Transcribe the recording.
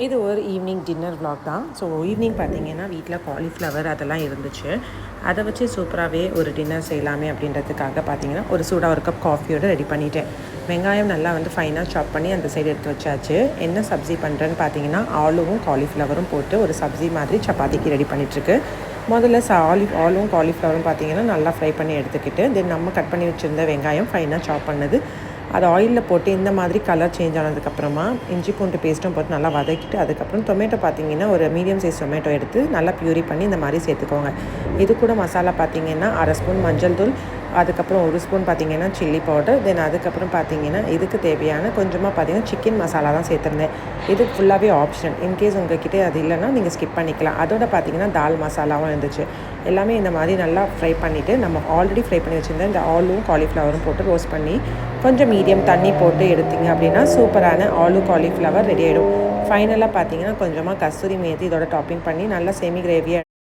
இது ஒரு evening dinner vlog தான். ஸோ ஈவினிங் பார்த்தீங்கன்னா வீட்டில் காலிஃப்ளவர் அதெல்லாம் இருந்துச்சு. அதை வச்சு சூப்பராகவே ஒரு டின்னர் செய்யலாமே அப்படின்றதுக்காக பார்த்தீங்கன்னா ஒரு சூடாக ஒரு கப் காஃபியோடு ரெடி பண்ணிட்டேன். வெங்காயம் நல்லா ஃபைனாக சாப் பண்ணி அந்த சைடு எடுத்து வச்சாச்சு. என்ன சப்ஜி பண்ணுறேன்னு பார்த்தீங்கன்னா ஆலுவும் காலிஃப்ளவரும் போட்டு ஒரு சப்ஜி மாதிரி சப்பாத்திக்கு ரெடி பண்ணிகிட்ருக்கு. முதல்ல ஆலும் காலிஃப்ளவரும் பார்த்தீங்கன்னா நல்லா ஃப்ரை பண்ணி எடுத்துக்கிட்டு தென் நம்ம கட் பண்ணி வச்சுருந்த வெங்காயம் ஃபைனாக சாப் பண்ணது அது ஆயிலில் போட்டு இந்த மாதிரி கலர் சேஞ்ச் ஆனதுக்கப்புறமா இஞ்சி பூண்டு பேஸ்ட்டும் போட்டு நல்லா வதக்கிட்டு அதுக்கப்புறம் டொமேட்டோ பார்த்தீங்கன்னா ஒரு மீடியம் சைஸ் டொமேட்டோ எடுத்து நல்லா ப்யூரி பண்ணி இந்த மாதிரி சேர்த்துக்கோங்க. இது கூட மசாலா பார்த்தீங்கன்னா 1/2 ஸ்பூன் மஞ்சள் தூள், அதுக்கப்புறம் 1 ஸ்பூன் பார்த்தீங்கன்னா சில்லி பவுடர், தென் அதுக்கப்புறம் பார்த்தீங்கன்னா இதுக்கு தேவையான கொஞ்சமாக பார்த்தீங்கன்னா சிக்கன் மசாலா தான் சேர்த்துருந்தேன். இது ஃபுல்லாகவே ஆப்ஷனல். இன்கேஸ் உங்கள்கிட்ட அது இல்லைன்னா நீங்கள் ஸ்கிப் பண்ணிக்கலாம். அதோட பார்த்தீங்கன்னா தால் மசாலாவும் இருந்துச்சு. எல்லாமே இந்த மாதிரி நல்லா ஃப்ரை பண்ணிவிட்டு நம்ம ஆல்ரெடி ஃப்ரை பண்ணி வச்சுருந்த இந்த ஆலும் காலிஃப்ளவரும் போட்டு ரோஸ்ட் பண்ணி கொஞ்சம் மீடியம் தண்ணி போட்டு எடுத்திங்க அப்படின்னா சூப்பரான ஆலு காலிஃப்ளவர் ரெடி ஆகிடும். ஃபைனலாக பார்த்தீங்கன்னா கொஞ்சமாக கஸ்தூரி மேத்தி இதோட டாப்பிங் பண்ணி நல்லா செமி கிரேவியாக